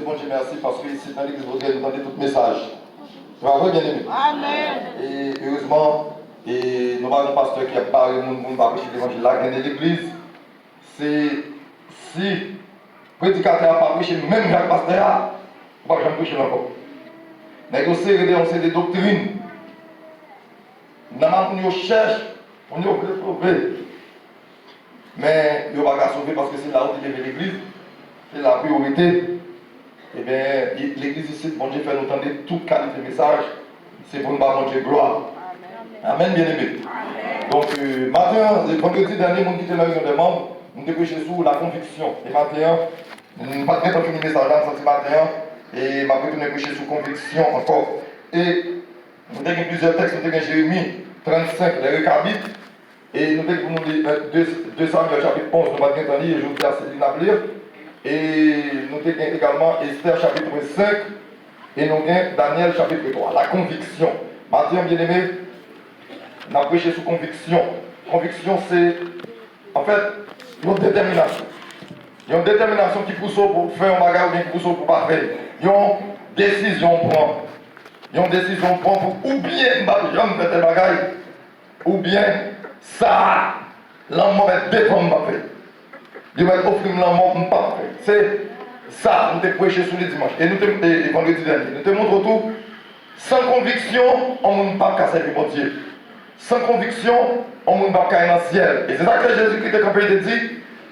bon Dieu merci parce que ici dans l'église vous nous donnez tout message. Tu vas voir bien aimé. Amen. Et heureusement, et nous avons un pasteur qui a parlé, nous va prêcher l'évangile là dans l'église. C'est si le prédicateur n'a pas prêché, même Jacques Pasteur, on ne va jamais prêcher encore. Mais on sait des doctrines. Nous cherchons, on veut trouver. Mais il ne va pas sauver parce que c'est là où il y a l'église. C'est la priorité. Eh bien, l'église ici, bon Dieu fait nous entendre toute qualité de message. C'est pour nous battre mon Dieu gloire. Amen, bien aimé. Donc, matin, le vendredi dernier, nous quitté la réunion des membres, nous avons prêché sur la conviction. Et matin, nous n'avons pas fini le message là, ce matin, et ma nous avons prêché sur conviction encore. Et nous avons plusieurs textes, nous avons Jérémie 35, les recabites, et nous avons 2 Samuel chapitre 11, nous avons entendu, et je vous ai assez à lire. Et nous avons également Esther chapitre 5, et nous avons Daniel chapitre 3, la conviction. Matin, bien aimé, nous avons prêché sur conviction. Conviction, c'est en fait une détermination. Il y a une détermination qui pousse pour faire un bagage ou bien qui pousse pour ne pas faire. Il y a une décision à prendre. Il y a une décision à prendre pour ou bien je faire tel bagage, ou bien ça, l'amour va défendre ma fait. Il va offrir l'amour pour ne pas faire. C'est ça, nous avons prêché sur les dimanches. Et nous avons vendredi dernier. Nous te montrons tout. Sans conviction, on ne peut pas servir mon Dieu. Sans conviction, on ne peut pas aller dans le ciel. Et c'est ça que Jésus-Christ a dit,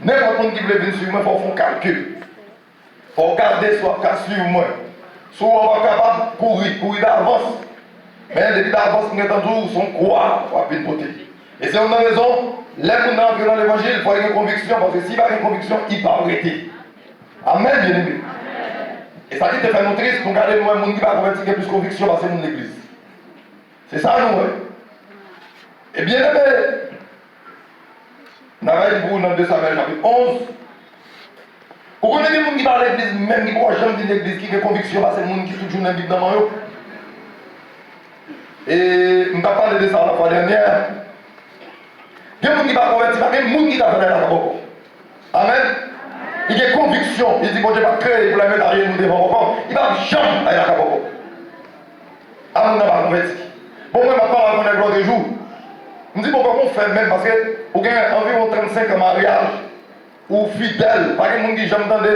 n'importe qui veut venir sur moi, il faut faire un calcul. Il faut regarder soit qu'à suivre moi. Soit on va capable de courir d'avance. Mais depuis d'avance, nous avons son croix pour appeler une beauté. Et c'est une raison, les gens qui dans l'évangile, il faut avoir une conviction, parce que s'il n'y a pas une conviction, il ne peut pas arrêter. Amen, bien aimé. Et ça qui te fait nous tristes, nous regardons nous, les gens qui va convertir qui a plus de conviction, parce que c'est l'église. C'est ça, nous, ouais. Et bien aimé, nous avons dit dans 2 Samuel chapitre 11, vous connaissez les gens qui parlent de l'église, même qui ne croient jamais de l'église, qui ont conviction, parce que c'est les gens qui sont toujours dans la Bible dans le Et nous avons parlé de ça la fois dernière. Il y a des gens qui ne sont pas convertis, il y a des gens qui sont fait la caboko. Amen. Il y a une conviction, il dit bon Dieu va créer pour la mettre derrière nous devant encore, il va jamais aller à la caboko. Amen, n'a pas converti. Bon, moi, je parle avant la gloire des jours. Je me dis pourquoi on fait même, parce que vous avez environ 35 ans de mariage, ou fidèle, pas que les gens qui jamais entendu,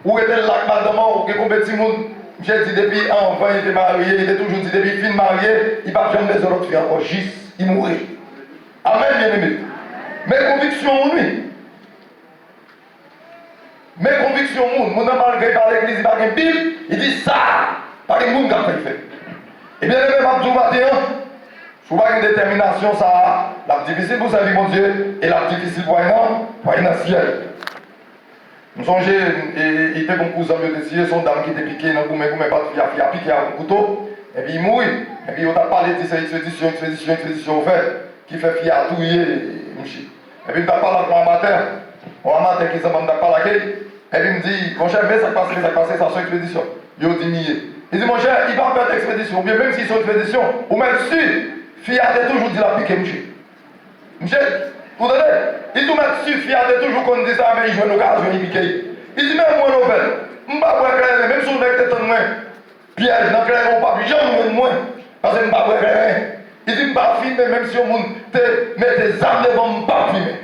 ou était là, madame, ou que combien de monde, j'ai dit depuis enfant, il était marié, il était toujours dit depuis fin marié, il ne va jamais les autres filles encore, juste, il mourait. Amen, bien aimé. Mes convictions, oui. Mes convictions, mon homme malgré par l'église, il n'a pas de Bible, il dit ça, pas de monde qui a fait. Et bien aimé, ma matin, si vous avez une détermination, ça, la difficile pour servir mon Dieu, et la difficile pour aller dans le ciel. Nous songeons, il était bon cousin de décider, son dame qui était piquée dans le gourmet, pas de fille a piqué à un couteau, et puis il mourit. Et puis on a parlé de cette expédition, au fait, qui fait fille à touiller, et puis il a parlé à un matin qui s'en va parler, et puis il me dit, mon cher, mais ça passe, ça c'est une expédition. Il dit milliers. Il dit, mon cher, il va faire cette expédition, ou bien même s'ils sont une expédition, ou même si, fille a toujours dit la piqué, monsieur. Monsieur, vous donnez, il dit, monsieur, fille a toujours qu'on dit ça, mais il joue une occasion, il pique. Il dit, même moi, nouvelle, je ne vais pas éclairer, même si on est peut-être moins, piège, dans clair, on ne va pas jamais moins, parce que je ne vais pas éclairer. Il dit, je ne vais pas filmer, même si on met des armes devant, je ne vais pas filmer.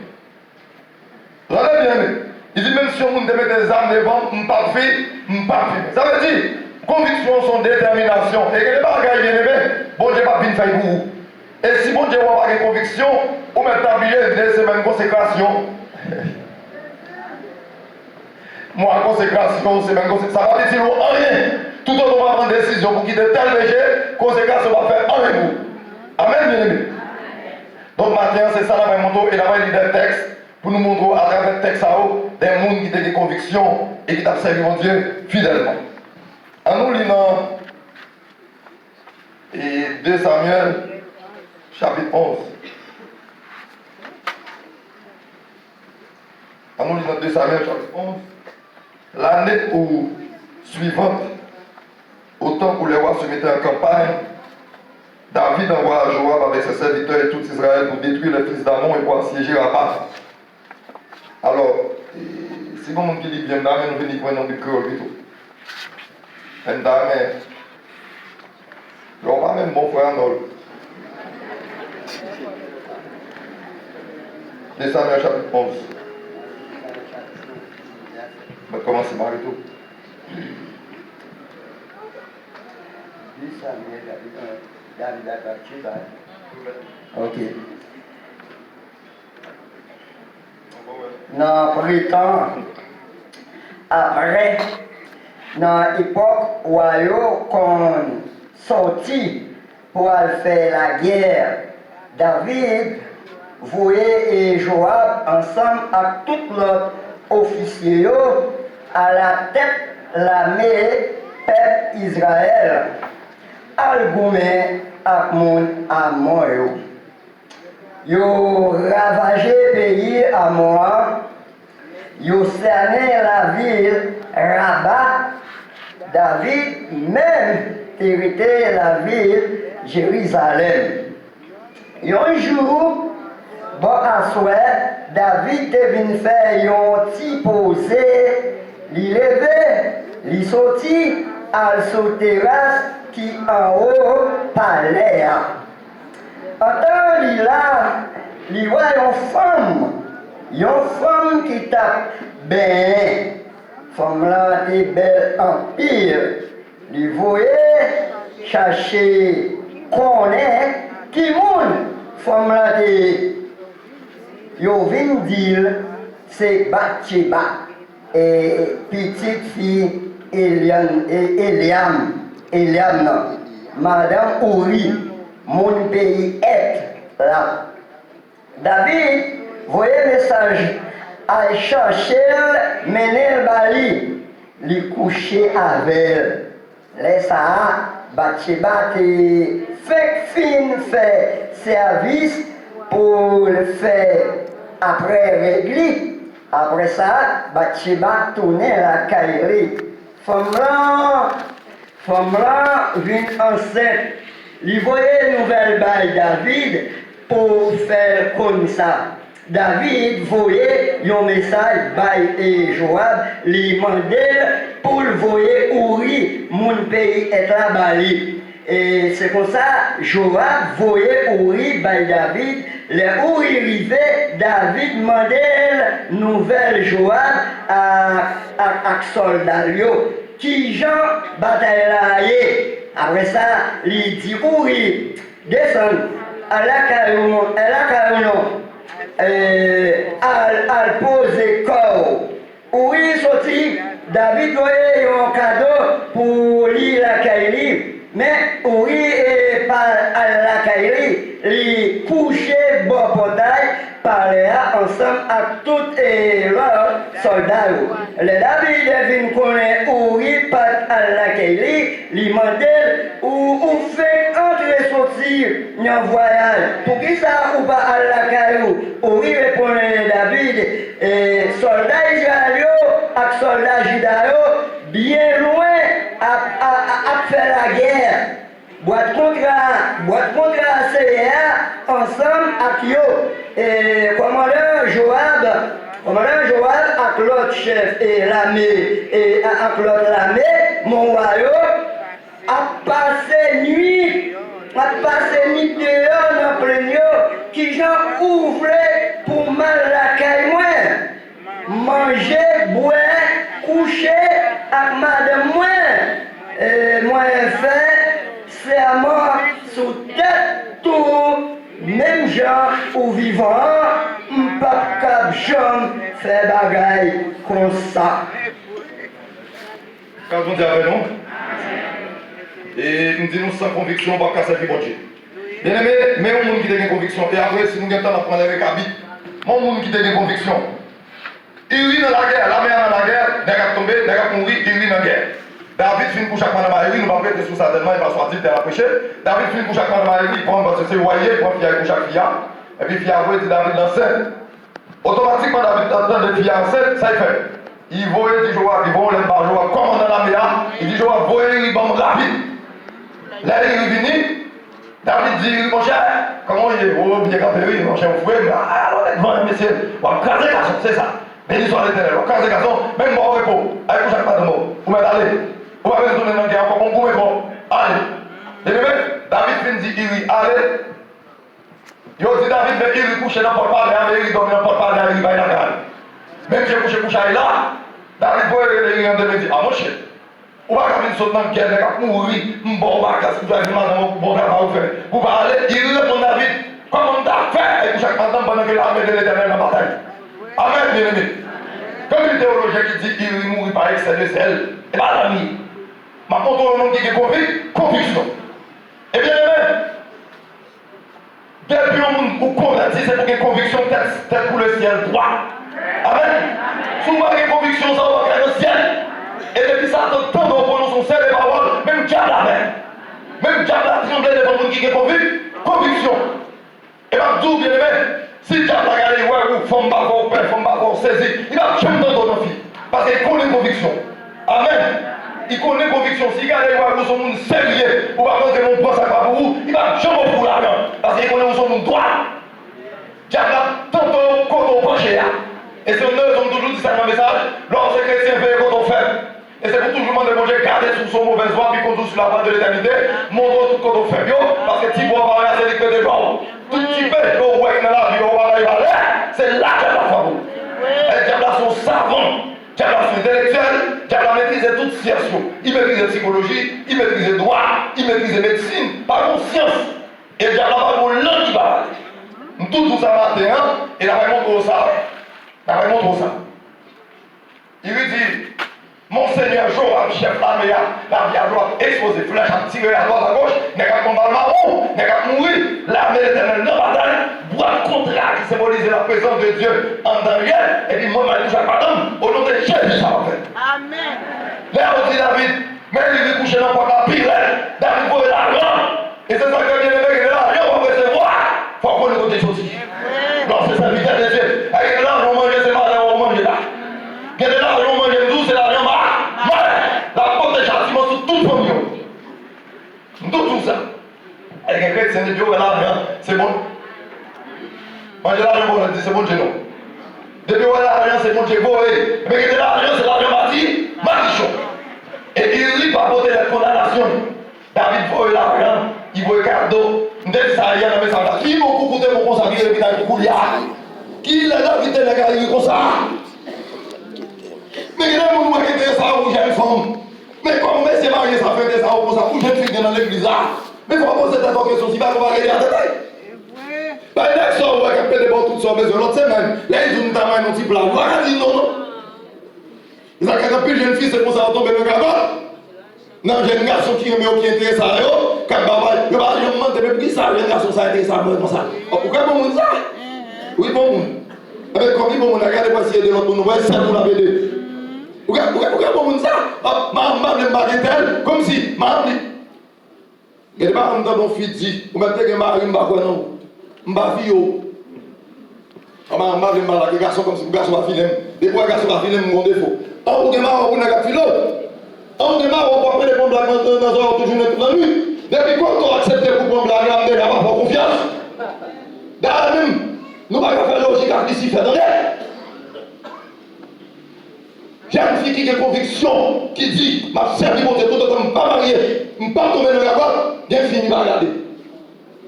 Vous avez bien aimé. Il dit, même si on met des armes devant, je ne vais pas filmer. Ça veut dire, conviction, son détermination, et que les bagages bien aimés, bon Dieu va bien faire pour vous. Et si bon Dieu n'a pas de conviction, ou même tablier, c'est même consécration. Moi, consécration, c'est même consécration. Ça va dire rien. Tout autre on va prendre une décision pour quitter tel péché, consécration va faire un pour. Amen, bien aimé. Donc maintenant, c'est ça la même moto, et là, il y a des textes pour nous montrer à travers le texte des gens qui ont des convictions et qui ont servi mon Dieu fidèlement. En nous lisant et 2 Samuel, chapitre 11. En nous lisant 2 Samuel, chapitre 11. L'année suivante, au temps où les rois se mettaient en campagne, David envoie Joab avec ses serviteurs et tout Israël pour détruire les fils d'Amon et pour assiéger Rabat. Alors, si vous qui dit bien là, nous venons prendre un créole plutôt. Un dame, je ne pas même mon frère dans 2 Samuel chapitre 11. Je vais commencer par tout. 2 Samuel chapitre 1. David a Bathsheba. Ok. Dans le temps, après, dans l'époque où on sorti pour faire la guerre, David voyait et Joab ensemble avec tous les officiers à la tête de l'armée peuple Israël, Al-Goumé avec mon Amon. Yo ravagé le pays Amon, yo cerné la ville Rabat. David même hérité la ville Jérusalem. Un jour, bon à souhait, David devine faire un petit posé, il levé, il sorti à la terrasse qui en haut palais. En temps il là, il voit une femme qui tape bien. Femme là est belle en pire. Il voyait chercher connaître qui monde. Femme là est. Yo vin dire c'est Bathsheba et petite fille Eliam non. Madame Ouri, mon pays est là. David voyait message à chercher mener le bali, lui coucher avec elle. Laisse ça, Bathsheba fait service pour le faire après régler. Après ça, Bathsheba tournait la caillerie. Femme là vient enceinte. Il voyait une nouvelle baille David pour faire comme ça. David voyait un message by et Joab, lui mandait pour le voyer Ouri, mon pays est là bali. Et c'est comme ça, Joab voyait Ouri by David. Les Ouri arrivait, David mandait nouvelle Joab à soldat qui Jean bataille là. Après ça, il dit Ouri, descend à la caillou, al pose corps. Oui, sorti, David voyait un cadeau pour lui la caillerie, mais oui, et par la caillerie, il couchait bon portail, parlait ensemble avec tous leurs soldats. Le David vient connaître oui, par la caillerie, il demandait où fait entrer et sortir en voyage. Pour qui ça ou pas à la caillou? Oui, répondait David, soldats israéliens et soldats judaïens, bien loin à faire la guerre. Boîte contrat CA ensemble avec eux. Et commandant Joab avec l'autre chef et l'armée, et avec l'autre armée, mon royaume, a passé nuit dehors dans le plein qui j'en ouvrait pour mal la caille moi. Manger, boire, coucher avec madame moi. Et moi fait, c'est à mort sous tête tout, même gens ou vivant, m'pas cap jambe fait bagaille comme ça. Quand on dit avec nous, et nous disons sans conviction, on va casser le bon Dieu. Bien aimé, mais on monde qui a une conviction, et après, si nous avons le temps d'apprendre les récabis, mon monde qui a une conviction. Il vit dans la guerre, la mer dans la guerre, il a tombé, il a mouru, il vit dans la guerre. David finit pour chaque madame Marie, nous va prêter sous sa tellement, il va sortir de la prêcher. David finit pour chaque madame Marie, il prend parce que c'est royer, il prend fille pour chaque fille. Et puis fille après, dit David l'enceinte. Automatiquement, David attend de fille enceinte, ça il fait. Il voit, il dit Joab, il voit, il par Joab, comme dans la mer, il dit Joab, voyez, il va rapide. Là, il est venu. David dit, mon cher, comment il est? Oh, bien campé, oui, mon cher, vous pouvez, alors, devant un monsieur, on va craser la chose, c'est ça. Béni soit l'Éternel. Quand c'est garçon, même bon repos. Avec vous, chaque pas de mot. Vous m'êtes allé. Vous m'avez tourné dans le guerre. Encore bon, vous m'êtes allez. David fin dit, il allez. Il dit David, mais il couche dans le porte-parler, il dormit dans le porte-parler, il va y aller. Même si je couche là, David peut aller en demain dire, ah mon cher, ou pas quand il saute dans le guerre, il va mourir, bon bagage, vous avez mal dans mon travail à faire. Vous allez, il répond David, comment on t'a fait, et couche maintenant pendant que l'armée de l'Éternel dans la bataille. Amen, bien aimé. Comme une théologien qui dit qu'il mourit par excès de sel, et bien l'ami, ma montre au nom qui est conviction. Et bien aimé, depuis on vous convertit, c'est pour une conviction telle pour le ciel droit. Amen. Si vous avez une conviction, ça va faire le ciel. Et depuis ça, tant qu'on prononce son ciel et paroles, même diable avait. Même diable a tremblé devant le monde qui est conviction. Et bien, tout bien aimé, si diable a regardé, ouais, ou femme bavard, père, femme bavard, saisi, il va jamais dans ton fille. Parce qu'il connaît conviction. Amen. Il connaît conviction. Si il regarde, ouais, vous êtes un monde sérieux, ou par contre, on pense à quoi pour vous, il va jamais pour l'argent. Parce qu'il connaît vous êtes un droit. Diable a tantôt quand on penche là. Et c'est nous sommes toujours dit ça dans le message. Lorsque les chrétiens veillent quand on fait. Et c'est pour toujours demander à Dieu de garder sous son mauvais voie, puis conduire sur la voie de l'éternité. Montre tout quand on fait. Parce que si vous avez rien, c'est l'épée de jour. Tout petit peu, vous voyez dans la vie, on va aller là. C'est là qu'il y a la foi. Les diables sont savants. Les diables sont intellectuels. Les diables maîtrisent toute science. Ils maîtrisent la psychologie, ils maîtrisent le droit, ils maîtrisent la médecine, par conscience. Et les diables ont une langue qui va parler. Tout ça matin, et la réponse au ça. La réponse au ça. Il lui dit, Monseigneur Joab, chef l'armée, la vie à droite exposée, flèche à tirer à droite à gauche, n'est qu'à combattre le marron, n'est qu'à mourir. L'armée éternelle dans la bataille, bois contrat qui symbolise la présence de Dieu en Daniel, et puis moi, je touche à pardon, au nom de Jésus, ça va faire. Amen. Là, on dit David, mais il est couché dans la pire, David veut l'argent, et c'est ça que bien aimé, l'argent, on va recevoir. Il faut qu'on le côté aussi. Non, c'est ça, vitesse de Dieu. Avec l'argent, on mange, c'est pas l'argent, on mange là. Que de l'argent, on mange tout, c'est l'argent, la porte de châtiment sur toute famille. Tout ça. Avec un chrétien de Dieu, l'argent, c'est bon. Manger l'argent, c'est bon, non. Depuis où l'argent, c'est bon, j'ai beau, mais que de l'argent, c'est l'argent bâti, machichon. Et il lit par côté de condamnation. David voit l'argent, il voit le cadeau. Dès ça, il y a un message. Qui m'a coûté pour consacrer le village pour couliard? Qui l'a invité les gars, il comme ça? Mais il y a des gens qui étaient ça pour jeune femme. Mais comment c'est marié, ça fait des ça pour ça, pour jeune fille dans l'église là? Mais il faut poser cette question, si pas qu'on va regarder en détail. Bah, il y a des gens qui ont des bons toutes sortes de besoins. L'autre semaine, là, ils ont un tamanc, un petit plat. On va dire non, non. Ils ont quand plus jeune fille, c'est pour ça qu'on tombe dans le gabon. Non, j'ai un garçon qui est intéressé à eux, quand papa, je me demande, mais pourquoi ça, un garçon, ça intéresse à moi comme ça? Pourquoi bon monde ça? Oui, bon monde. Avec comme bon monde, regardez pas s'il y a de l'autre monde, c'est ça pour la BD. Pourquoi bon monde ça? Ma me bagatelle, comme si, ma me dit. Il y a des parents dans mon fils dit, vous mettez que Marie m'a quoi non? M'a fille. Ma me mal avec garçon comme si le garçon va filer. Des fois, garçon va filer mon défaut. On vous demande, vous n'avez pas filé. On démarre, on va prendre les bombes là dans toujours toute la nuit. Depuis quand on accepte pour bomber là, on n'a pas confiance. D'ailleurs même, nous ne pouvons pas faire logique avec ici, faire de rien. J'ai une fille qui a une conviction, qui dit, ma servi mon Dieu, tout le temps, je ne suis pas marié, je ne suis pas tombé dans la boîte, bien fini, va regarder.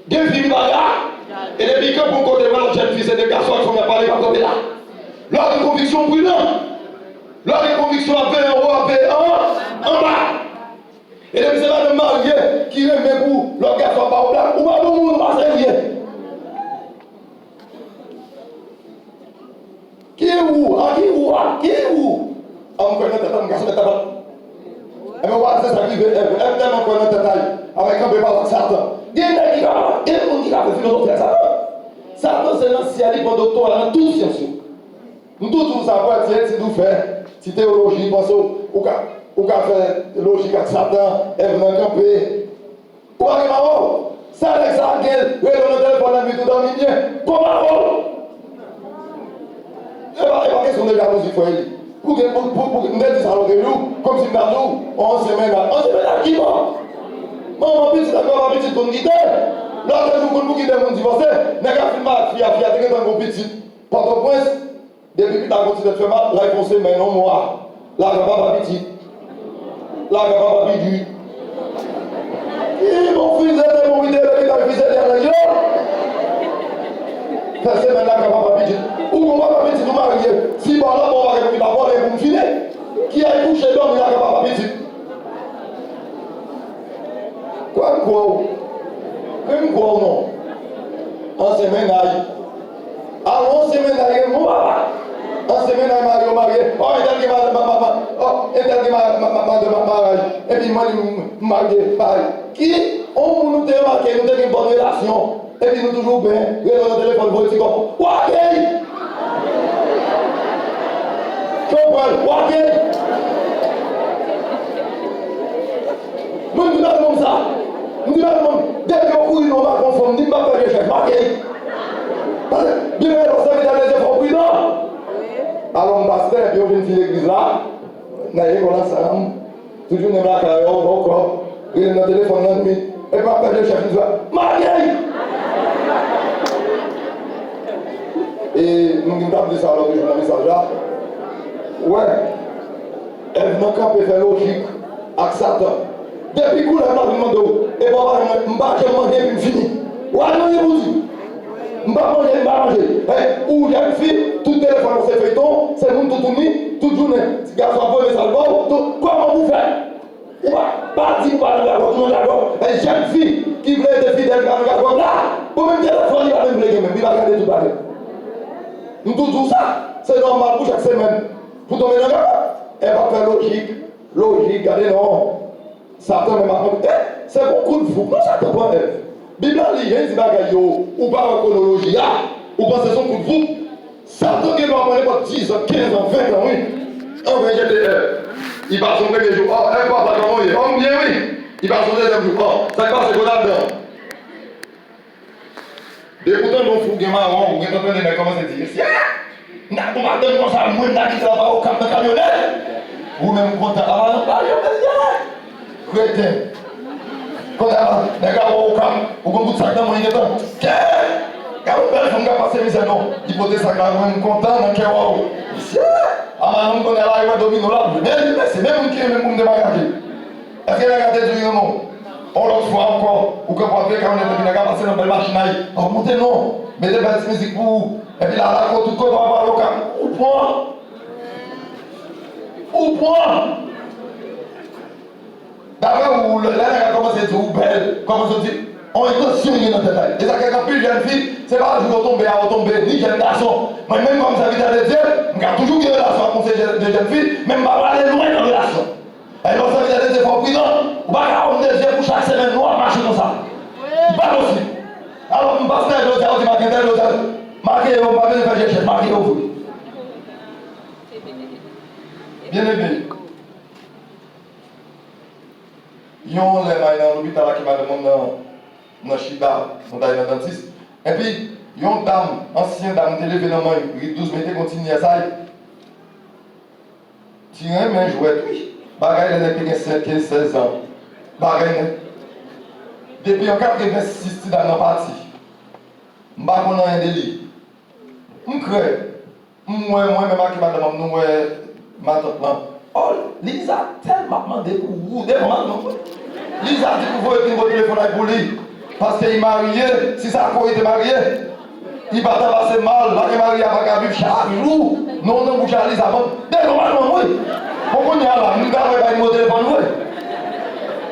Bien fini, va regarder. Et depuis que pour côté de la jeune fille, c'est des garçons qui sont bien parlés, pas tomber là. Leur une conviction brûlante. Leur une conviction à paix en haut, à paix en bas. Et les là de mariés qui aiment pour leur garçon pas au plat, ou pas tout le monde va servir. Qui est où? Ah, qui est où? Ah, qui est où? Ah, on connaît un garçon de tabac. Et on va faire ça qui veut, tellement qu'on a taille, avec un peu de Satan. Il y a des gens qui ont philosophie à Satan. Satan, c'est l'ancien livre docteur dans toute science. Nous tous savoir, si nous faisons. Si théologie, pensons, ou qu'à faire logique avec Satan, elle vient camper. Ou à Maro, ça avec ça, elle on a téléphone à lui tout dans le bien. Comment? Il n'y a pas question de jalousie, il faut aller. Pour nous dire ça, comme si nous, on se met là. On se met là qui va? Maman, petit, d'accord, ma petite, on quitte. L'autre jour, pour nous quitter, on divorce. N'a qu'à filmer, fille, t'es dans mon petit. Port-au-Prince. Depuis que tu as continué de faire mal, là, ils font semaine, non, moi. Là, je ne vais pas petit. Là, je ne vais pas petit. Et mon fils est mon vidéo, qui t'a fait cette région. Faire semaine, là, je ne vais pas petit. Ou on va pas petit, nous marier. Si par là, on va récupérer d'abord et vous me filer. Qui a couché l'homme, il n'a pas petit. Quoi, Même quoi, non? En semaine, aïe. Alors, en semaine, aïe, mon papa. En semaine, aïe, marié. Oh, il a dit ma mariage. Et puis, moi, je marié, pareil. Qui, on nous a remarqué, nous avons une bonne relation. Et puis, nous toujours bien. Et le téléphone, vous dites comme, Wagé! Comprends, Wagé! Nous disons comme ça. Nous disons comme, dès que vous n'avez pas conforme, nous ne pouvons pas faire chef, Wagé! Bien, alors, ça veut dire des efforts prudents. Alors, on passe et puis on vient de l'église là. On a école ensemble. Toujours on est là, encore. Il est dans le téléphone la nuit. Et puis après, le chef nous dit Marié! Et nous avons dit ça alors que je dans le message là. Ouais. Elle vient camper faire logique avec Satan. Depuis que elle m'a demandé, et papa, je ne vais pas manger et puis fini. Ouais, non, il vous dit. Je ne vais pas manger. Ou il y a une fille, tout téléphone, on s'est fait ton, c'est nous tout mis, toute journée. Si garçon a volé ça le bon, comment vous faites? Pas dire par le gars, tout le monde d'accord. Une jeune fille qui voulait être fidèle à le gars, là, pour même téléphone, il va même bléguer, il va regarder tout pareil. Nous tout ça, c'est normal pour chaque semaine. Pour tomber dans le gars, elle va faire logique, regardez non. Satan même raconte, c'est beaucoup de fou, non, Satan prend elle. Bible dit, il y a des bagailles ou pas en chronologie, ou pensez son coup de fou. Satan qui va prendre 10 ans, 15 ans, 20 ans, oui. On va jeter, il va son premier jour, oh, un pas, comment il est, oh, bien oui. Il va son deuxième jour, oh, ça passe, c'est qu'on a dedans. Dégoûtant mon fou, marron, ou comment c'est dit, n'a pas de comme ça, moi, n'a qui travaille au camp de camionnette. Ou même content, ah, non, pas, je me dis, crétin. Quand les gars vont au camp, ou qu'on bout de sac dans mon temps, quand on belle femme qui a passé misère, non, il faut des sacs là, on est content, dans le cœur, ah, on est là, il va dominer là, mais c'est même qui est le monde de magasin. Est-ce qu'il a regardé du non? On l'autre fois encore, ou que pour appeler quand on est venu passer dans une belle machine, remontez non, mettez des belles musiques pour vous, et puis là, tout le monde va avoir le camp. Au point. D'abord, où là, a commencé à dire, ou belle, comment se dit, on est conscient de notre détail. Et ça, quand plus jeune fille, c'est pas un jour à retomber, ni jeune garçon. Mais même comme ça, vient de Dieu, on garde toujours une relation avec ces jeunes filles, même pas aller loin dans la relation. Et donc, ça vient de Dieu, faut prudent, on va garder des yeux pour chaque semaine, nous, à marcher comme ça. Pas possible. Alors, on passe là, je dis, marquez, on va venir faire chercher, marquez, on vous. Bien aimé. Ils ont les mains dans l'hôpital qui m'a demandé dans Chida, dans le dentiste. Et puis, ils ont une dame, ancienne dame, qui est levée dans la main, qui 12 mètres, continue à ça. Tiens, mais jouette, oui. Bagaille, elle a 15, 16 ans. Bagaille, depuis en 86, dans la partie. Je ne sais pas si un délit. Je crois. Moi, même qui m'a demandé, ma tante là. Oh, Lisa tellement demandé pour vous, Lisa dit pour vous écrire votre téléphone pour lui. Parce qu'il est marié, si ça a été marié, il va passer mal, là il est marié à vivre chaque jour. Non, non, vous allez Lisa avant. Normalement, oui. Pourquoi on est là? Nous n'avons pas mon téléphone, oui.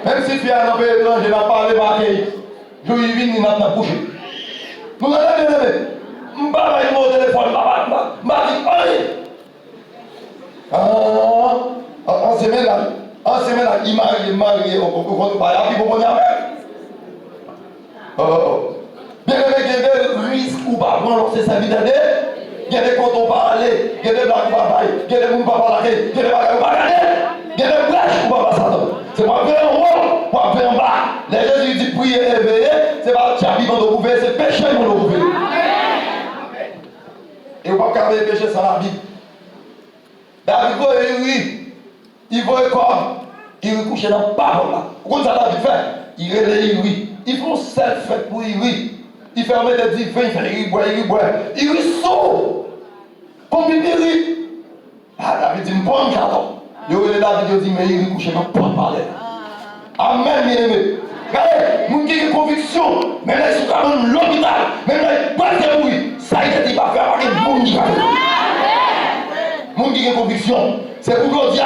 Même si tu es un peu étranger, il n'a pas les marqués. Je lui dis, il n'a pas bouché. Nous allons bien aimer. Je ne vais pas mon téléphone, je vais pas dire, en semaine là, il est marié au compte par là, puis vous prenez avec. Bien que il y a des risques ou pas, c'est sa vie d'année. Il y a des comptes au parler, il y a des blagues pas pareil, il y a des mouns pas parler, il y a des bagages pas regarder, il y a des brèches ou pas ça. C'est pas faire en haut, pas faire en bas. Les gens qui disent prier et veiller, c'est pas chapi dans le couvert, c'est péché dans le couvert. Et vous ne pouvez pas péché sans la Bible. David, oui, il voit comme il est couché dans la parole là. Pourquoi ça David fait? Il relaye oui. Il faut self fait pour oui. Il fait un mètre de divin, il fait il boit. Il est sourd. Comme il dit, ah, David dit, prends un carton. Il y a David dit, mais il couche dans pas parler. Amen, bien aimé. Regardez, nous qui avons conviction, même là, ils sont dans l'hôpital, même là, ils peuvent mourir. Ça, il dit, pas faire avec le monde qui a monde qui a conviction. C'est pour Claudia.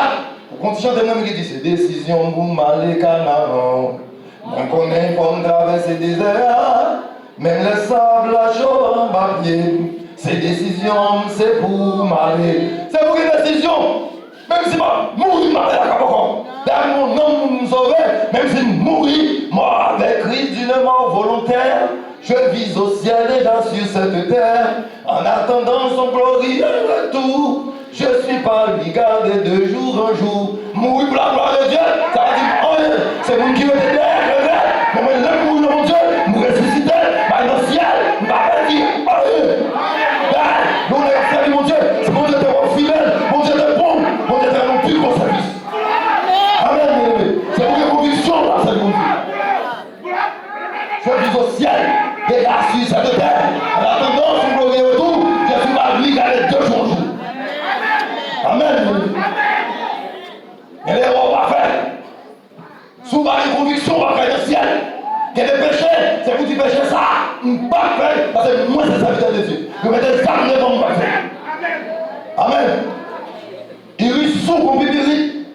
Pour qu'on chante même qui dit, c'est décision pour m'aller Canaan. On connaît comme traverser des airs, même les sables la chaux en papier. Ces décisions, c'est pour m'aller. C'est pour une décision. Même si je mourir, je vais à dans mon nom, me sauver. Même si je mourir, moi avec Christ d'une mort volontaire, je vis au ciel déjà sur cette terre. En attendant son glorieux retour, je suis pas lui gardé de jour en jour. Mourir pour la gloire de Dieu, ça va dire, oh, c'est mon qui veut t'aider, mais moi, je mourir dans mon Dieu, je ressusciter, dans le ciel, je vais dire, oh, nous, on a fait mon Dieu, c'est mon Dieu est fidèle, mon Dieu est bon, mon Dieu est non plus qu'au service. Amen. C'est pour les convictions, là, c'est mon Dieu. Je vis au ciel, déjà sur cette terre, en attendant son glorieux retour, je suis pas lui garder 2 jours en jour. Amen. Et les rois vont faire. Souvent les convictions vont faire le ciel. Il y a des péchés, c'est pour dire péché ça, on ne peut pas faire, parce que moi c'est serviteur de Dieu. Je mets des armes devant mon faire. Amen. Il risque sous comme Bible,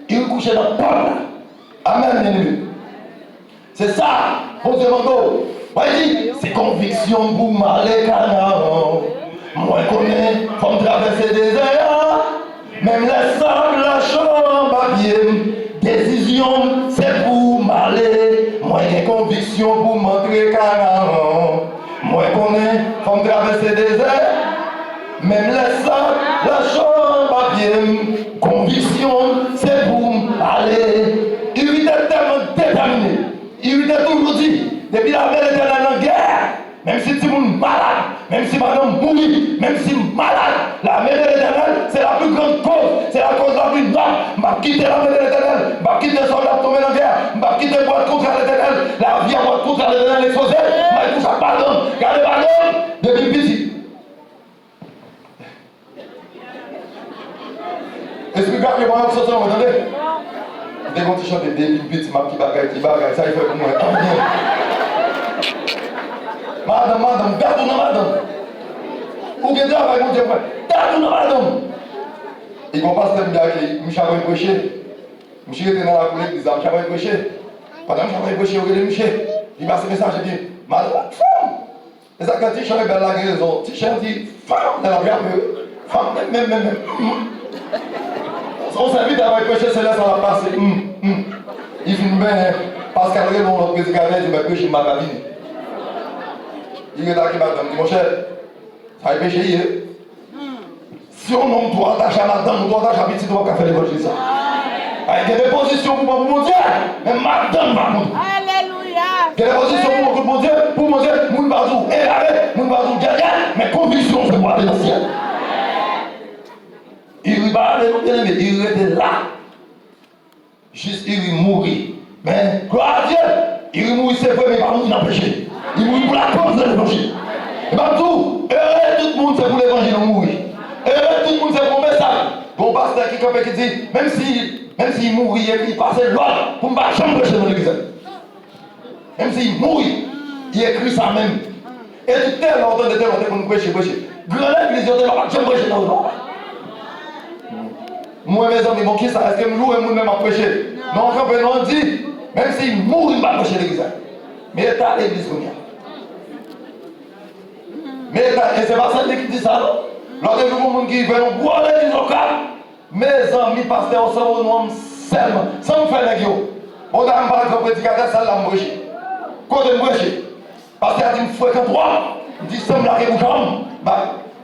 il couche dans le peuple. Amen, bien-aimé. C'est ça, pour demander. Voyez, c'est conviction pour m'aller Canaan. Moi je connais, faut me traverser des airs. Même les sables, la chambre à pied. Décision, c'est pour m'aller. Moi j'ai conviction pour m'entrer Canaan. Moi je connais, faut me traverser des airs. Même les sables, la chambre à pied. Conviction, c'est pour m'aller. Il était tellement déterminé. Il était toujours dit, depuis la veille éternelle en guerre. Même si tu es malade, même si madame mourit, même si malade, la main de l'éternel, c'est la plus grande cause, c'est la cause la plus noble. Je vais quitter la main de l'éternel, je vais quitter les soldats tombés en guerre, je vais quitter boîte contre l'éternel, la vie à boîte contre l'éternel exposée, je vais tout ça pardon, regardez pardon, depuis petit. Expliquez-moi, vous sortez, vous entendez? Dès qu'on chante depuis petit, ma petite bagaille, ça il fait pour moi. Madame, garde-nous, madame. Ou bien travail, mon Dieu, garde-nous, madame. Et qu'on passe le gars qui m'avait prêché. Je était dans la coulée, il disait, m'avait prêché. Pendant que j'avais prêché, il regardait Michel. Il passe le message, il dit, madame, femme. Et ça, quand il chante belle la guérison, il chante, il dit, femme, elle a bien peu. Femme, même. Son service d'avoir prêché, c'est là, ça va passer. Il finit bien, parce qu'elle est mon prédicateur, il va prêcher ma cabine. Il est là qui m'a dit, mon cher, ça va pécher hier. Si on nomme toi, attache à madame, toi, attache à petit, tu vas faire l'évangile. Il y a des positions pour mon Dieu, mais madame va contre. Alléluia. Il y a des positions pour mon Dieu, mon bazou, mon bazou, mais conviction, c'est pour aller dans le ciel. Il va aller, il était là. Juste, il mourit. Mais, gloire à Dieu, il mourit, c'est vrai, mais il va mourir dans le péché. Il mourit pour la cause de l'évangile. Et bien tout, tout le monde c'est pour l'évangile, on mourit. Tout le monde c'est pour le message. Bon pasteur qui dit, même s'il mourit, il passe l'ordre pour ne pas jamais prêcher dans l'église. Même s'il mourit, il écrit ça même. Et tout tel ordre de tel ordre pour nous prêcher. Grand l'église, il ne va pas jamais prêcher dans l'ordre. Moi, mes amis, bon, qui ça? Est-ce que je loue et moi-même à prêcher? Non, quand on dit, même s'il mourit, il ne va pas prêcher l'église. Mais il est à l'église comme ça. Mais et c'est pas celle qui dit ça, non? Lorsque je vois des gens qui veulent boire l'église locale, mes amis, pasteurs, ensemble, nous seulement, sans me faire les guillemets. On a un parle de prédicateur, ça l'a embauché. Quand on embauché, parce qu'il a dit, je fréquente droit, il dit, ça me l'a réussi.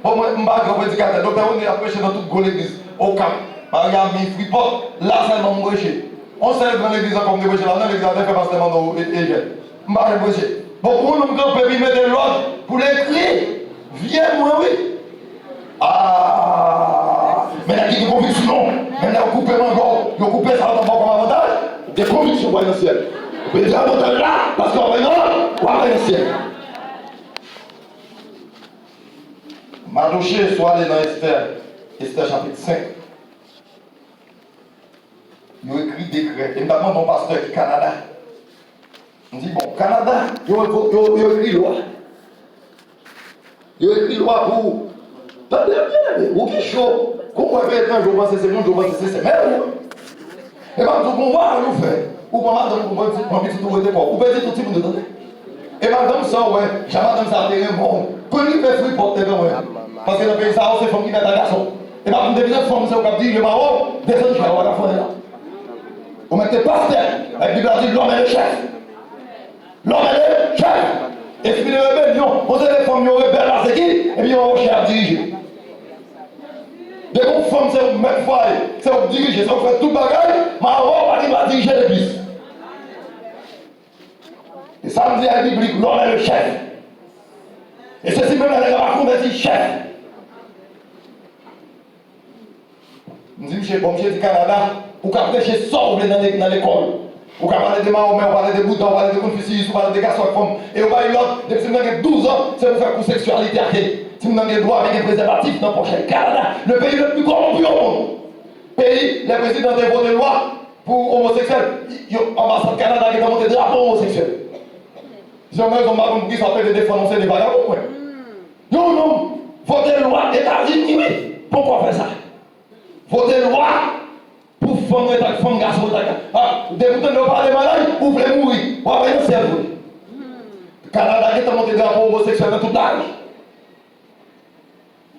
Pour moi, je ne suis pas un prédicateur, donc on est prêché dans toute l'église, au camp. Regarde, il ne pas, là, c'est mon embauché. On sait dans l'église comme des prêchés, là, dans l'église, on fait pasteur dans les je ne suis pas embauché. Bon, pour nous, on peut mettre l'ordre pour l'écrire. Viens, moi, oui. Ah, mais il y a qui des convictions. Mais il y a coupé encore. Il a coupé ça dans comme avantage. Des convictions pour aller dans le ciel. Vous pouvez déjà monter là, parce qu'on va aller dans le ciel. Mardoché soit allé dans Esther. Esther chapitre 5. Ils ont écrit décret. Et notamment mon pasteur qui est Canada. On dit, bon, Canada, ils ont écrit loi. Ils ont écrit loi pour. Attendez, bien, vous qui chaud. Comment on fait un jour, c'est bon, jour, c'est merde. Et bien, tout le monde va nous faire. Ou pas madame, ou pas petit tout était quoi. Ou pas tout le monde donner. Et madame ça, ouais, j'ai madame ça, c'est un bon. Quand il fait fruit, porte devant, ouais. Parce que dans le pays, ça, c'est femme qui met un garçon. Et bien, vous devez être femme, c'est au cap dit, le marron, descend, je vais avoir la fin là. Vous mettez pas terre. Et puis, il dit, l'homme est le chef. L'homme est le chef. Esprit de rébellion, vous avez des femmes qui ont rebelles à ce qui, et puis on cherche à diriger. Dès qu'on forme, c'est au mettre foyer, c'est au diriger, c'est au faire tout bagaille, mais on va diriger l'église. Et ça me dit à la Bible, l'homme est le chef. Et ceci même, elle va convertir chef. Je me dis, monsieur, bon, monsieur du Canada, pour qu'à prêcher sobre dans l'école. Ou qu'à parler de Mahomet, on parle de Bouddha, on parle de Confucius, on parle de garçons femmes. Et on parle de l'autre, depuis que vous avez 12 ans, c'est pour faire pour sexualité. Si vous avez des droits avec des préservatifs dans le prochain Canada, le pays le plus corrompu au monde. Pays, les présidents ont voté loi pour homosexuels. L'ambassade Canada qui a monté des drapeaux homosexuels. Si on a un marron qui s'appelle des défenses des vagabonds, ouais. Non, non, voter loi, États-Unis, oui. Pourquoi faire ça? Voter loi pour femme, garçon, des boutons de parler malade, vous voulez mourir. Vous avez un cerveau. Le Canada qui a monté des drapeaux homosexuels dans tout l'âge.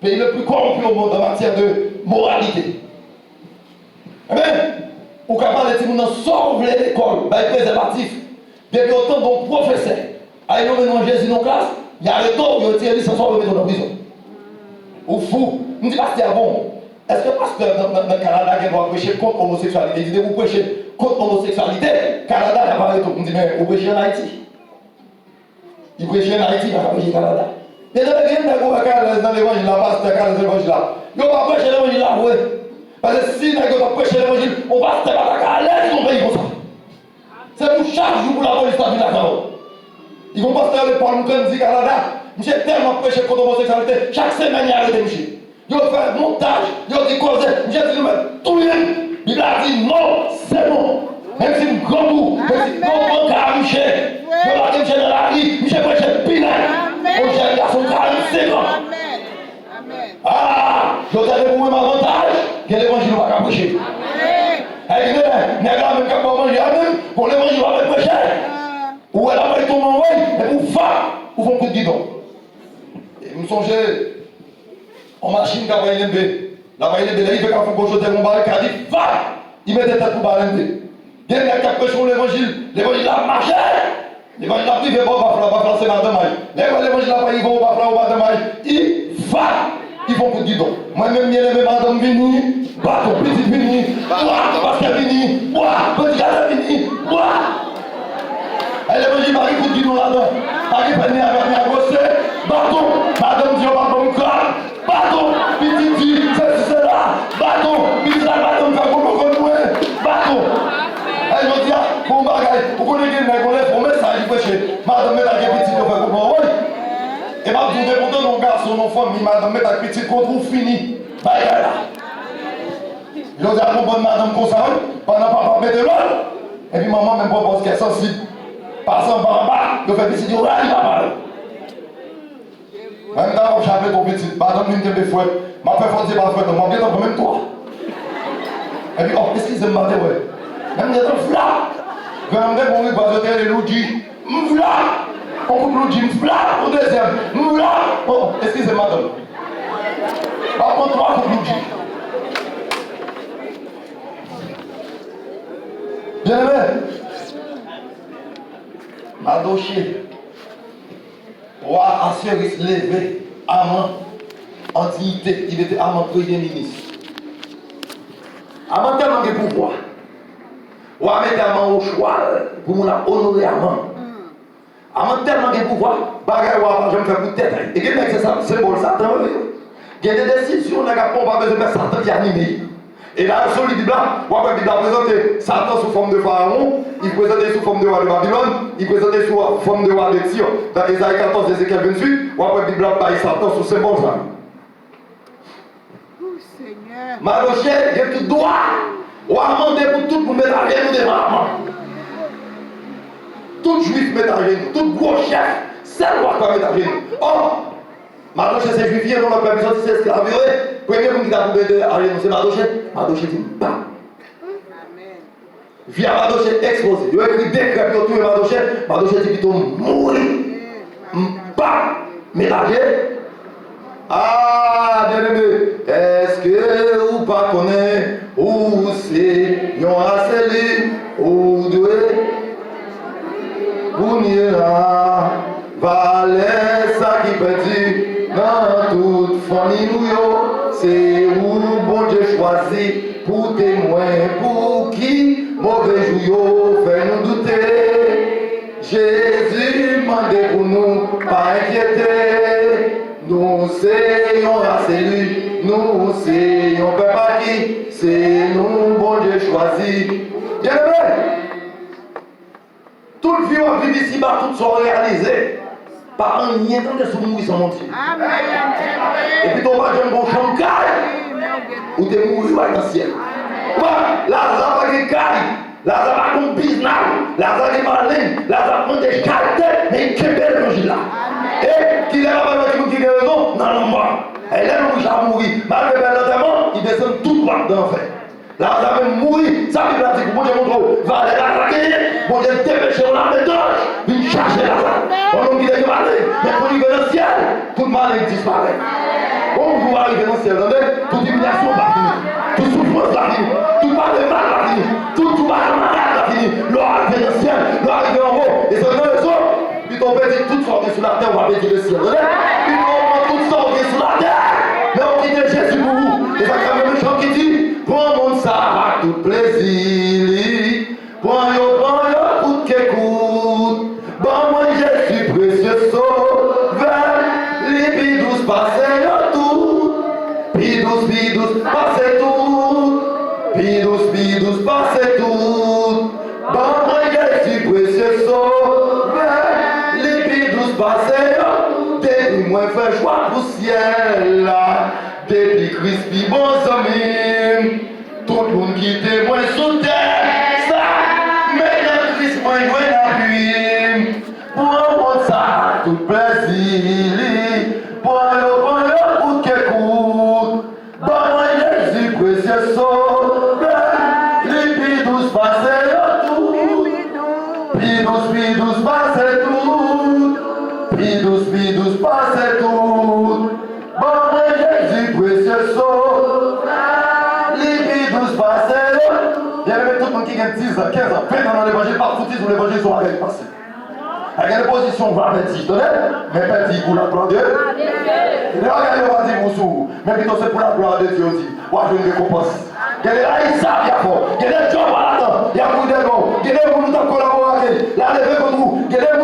Pays le plus corrompu au monde en matière de moralité. Eh bien, vous pouvez parler de si vous sauve l'école, les préservatifs. Depuis autant de professeurs, à une homme Jésus dans la classe, il y a le temps, il y a tiré licence, on le met dans la prison. Ou fou. Je me dis, pasteur, bon, est-ce que pasteur dans le Canada qui doit prêcher contre l'homosexualité, il dit, vous prêchez contre l'homosexualité, Canada n'a pas de tout. Je me dis, mais vous prêchez en Haïti. Il prêchait en Haïti, il n'a pas prêché au Canada. Et dans l'évangile là, pasteur, dans l'évangile là, il ne va pas prêcher l'évangile là, oui. Parce que si on va prêcher l'évangile, on va se faire à l'aise dans le pays comme ça. C'est pour chaque jour pour la police de la parole. Ils vont pas se faire le Paul Mouton dit Canada. Monsieur tellement prêché contre l'homosexualité, chaque semaine il y a arrêté monsieur. Ils ont fait un montage, ils ont dit causer, monsieur dit tout le monde. Il a dit non, c'est non. Même si nous grand bout, même si nous grand car monsieur, nous la monsieur dans la rue, monsieur prêché pinaille. Mon cher garçon 45 ans. Ah, je vous ai pour un avantage que l'évangile va pas prêcher. Elle dit, n'est pas même qu'à manger même, pour l'évangile va pas prêcher. Ou elle a pas ton nom, et pour faire, ou font coup de guidon. Et vous songez, en machine qui a envoyé l'MB, la envoyé l'MB, il fait qu'à faire gauche de mon baril, qui a dit, va, il met des têtes pour baril l'MB. Il y a qui a prêché l'évangile a marché. L'évangile a privé, bon, va faire c'est madame. L'évangile a pas, ils vont, va faire madame. Il va, ils font coup de guidon. Moi-même, il y a les madame Vini, bateau, petite Vini, bois, pasteur Vini, bois, petit gars Vini, bois. Et l'évangile va coup de guidon là-dedans. Paris peine à gosser, bateau, madame Dieu, madame Clark, bateau, petit dit, c'est là, bateau, petit là, madame va comme bateau. Et je dis, bon bagaille, vous connaissez quelqu'un qu'on est formé, ça dit prêcher. Madame met la petite, on fait comment, oui. Et ma vous demandez mon garçon, mon femme, madame met la petite contre vous fini. Bagaille là. Je dis à mon bonne madame comme ça, pendant papa met de l'eau. Et puis maman même pas parce qu'elle est sensible. Passant par en bas, je fais petit, il va parler. Même dans j'avais ton petit, madame une de mes fouettes, m'a fait fondre par fouette, m'a bien quand même toi. Et puis, oh, excusez-moi, ouais. Même il y a un flat. Quand on est bon, il va les loudis. M'vla. On coupe loudis, m'vla. Au deuxième. M'vla. Oh, excusez-moi, madame. Par contre, trois coupe loudis. Bien aimé. Madoché. Roi Assuéris levé. Amant. En dignité. Il était amant premier ministre. Amant tellement de pouvoir. Ou à mettre amant au choix pour nous honorer amant. Amant tellement de pouvoir, bagaille ou à je me fais pour tête. Et que c'est ça, symbole Satan. Il y a des décisions, on n'a pas besoin de Satan qui anime. Et là, sur le Bible, on va présenter Satan sous forme de pharaon, il présentait sous forme de roi de Babylone, il présentait sous forme de roi de Tyr. Dans Ésaïe 14, Ézéchiel 28, on va Bible par Satan sous symbole ça. Maroche, il y a tout droit. On a demandé pour tout pour mettre à genoux des mamans. Tout juif met à genoux, tout gros chef, c'est roi qui met à genoux. Oh, Maroche, c'est juifier, on n'a pas besoin de s'esclaver. Premier qui a trouvé à genoux, c'est Maroche. Maroche dit bam. Via Maroche exposé. Il a écrit décret pour tuer Maroche. Maroche dit plutôt mourir. Bam. Mélanger. Ah, bien aimé, est-ce que vous pas connaissez où c'est yon aseli ou doué ou n'ira valait ça qui petit dans toute famille nous c'est où bon Dieu choisi pour témoin pour qui mauvais jouyau fait nous douter Jésus mandé pour nous pas inquiéter. Nous soyons rassemblés, nous soyons peuple qui, c'est nous, bon Dieu choisi. Bien aimé, toute vie en vie ici, toutes sont réalisées. Par un lien dans les sous-mouilles sans mentir. Et puis, ton bâton, bon chancaille, ou t'es mouru dans le ciel. Lazare va gagner caille, Lazare va gagner business, Lazare va gagner malin, Lazare va gagner des caractères, mais il est belle le là. Et qu'il est là-bas, qui a raison, non, non, moi. Elle est mourir, à mourir. Malgré l'enterrement, il descend tout droit dans l'enfer. Là, ça va mourir, ça va dire que bon Dieu montre, va aller là, bon Dieu dépêche, on a des anges, il cherche là. On dit que malin, mais pour arriver dans le ciel, tout le malin disparaît. Quand vous arrivez dans le ciel, toute humiliation va finir, toute souffrance va finir, tout mal de mal va finir, tout mal de malade va finir. L'eau arrive dans le ciel, l'eau arrive en haut, et c'est dans le sol. Puis on peut dire toutes sortes sur la terre, on va dire le ciel. Puis on prend toutes sortes sur la terre. Mais on quitte Jésus pour vous. Et ça quand même un chant qui dit, prends mon ça à tout plaisir. Prends yo, pour qu'écoute. Bon moi Jésus précieux sauveur. Les bidous passez tout. Bidous passez tout. Bidous passez tout. Bon moi Jésus précieux sauveur. Depuis moi fait choix pour ciel là, depuis Christ bon amis, tout le monde qui témoigne sous terre, ça, mais dans Christ moi joint l'appui, pour un ça tout plaisir, pour un qui écoute, bon moi Jésus précieux sauveur, les bidous passez tout, bidous passez tout. Bidous, passez tout. Bon, Jésus, précieux sauveur. Les bidous, passez tout. Il y avait tout le monde qui a 10 ans, 15 ans, 20 ans dans l'évangile, partout, où l'évangile sont arrivés passés. Il y a des positions, va petit, mais petit pour la gloire de Dieu. Et là, il va dire, vous mais plutôt c'est pour la gloire de Dieu aussi. Moi, je ne récompense. Il y a des là, ils savent, il y a fort. Il y a des jobs là-dedans. Il y a beaucoup de gens. Il y a des gens qui ont collaboré. Là, les gens contre vous. Il y a des gens.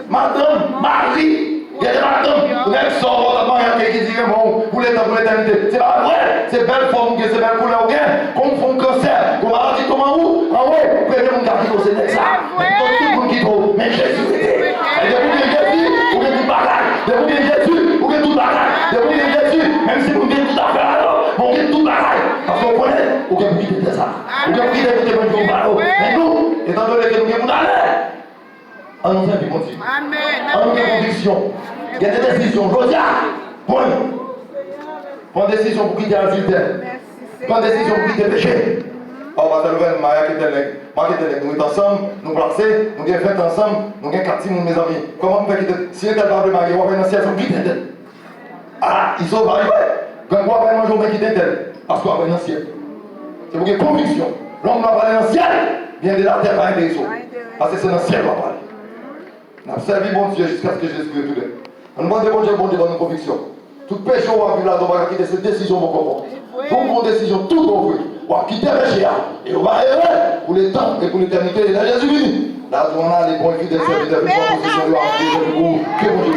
Madame, Marie, il y a des madames, vous êtes sortis, qui disent bon, pour l'éternité. C'est pas vrai, c'est belle forme, c'est belle couleur, comme font cancer, comme maladie, comment où, en haut, prenez mon gars qui conseille ça. Mais tout le monde qui trouve, mais Jésus était. Et de vous Jésus, vous avez tout bagage. De vous Jésus, vous avez tout bagage. De vous Jésus, même si vous avez tout affaire alors, vous avez tout bagage. Parce qu'on connaît, vous avez quitter ça. Vous avez quitter votre ballon. Mais nous, étant donné que nous avons d'aller. On nous fait du bon Dieu. On nous fait conviction. Il y a des décisions. Rosia, point. Prends décision pour quitter la ville. Prends décision pour quitter le péché. On va se lever, nous sommes ensemble, nous placer, nous sommes fait ensemble, nous sommes 4 mes amis. Comment on peut quitter? Si on est dans le marié, on va dans le ciel, on quitte tel. Ah, ils sont arrivés. Quand on va manger, on va quitter tel. Parce qu'on va dans le ciel. C'est pour une conviction. L'homme va aller dans le ciel, vient de la terre à l'intérieur. Parce que c'est dans le ciel qu'on va parler. On a servi bon Dieu jusqu'à ce que Jésus tout le on demande bon Dieu dans nos convictions. Tout péché, on va vivre là, on va quitter cette décision pour comprendre. Pour prendre décision, tout on veut. On va quitter le péché et on va errer pour les temps et pour l'éternité. Et là, Jésus venu. Là, on a les bons et fidèles serviteurs, une proposition de la que bon Dieu.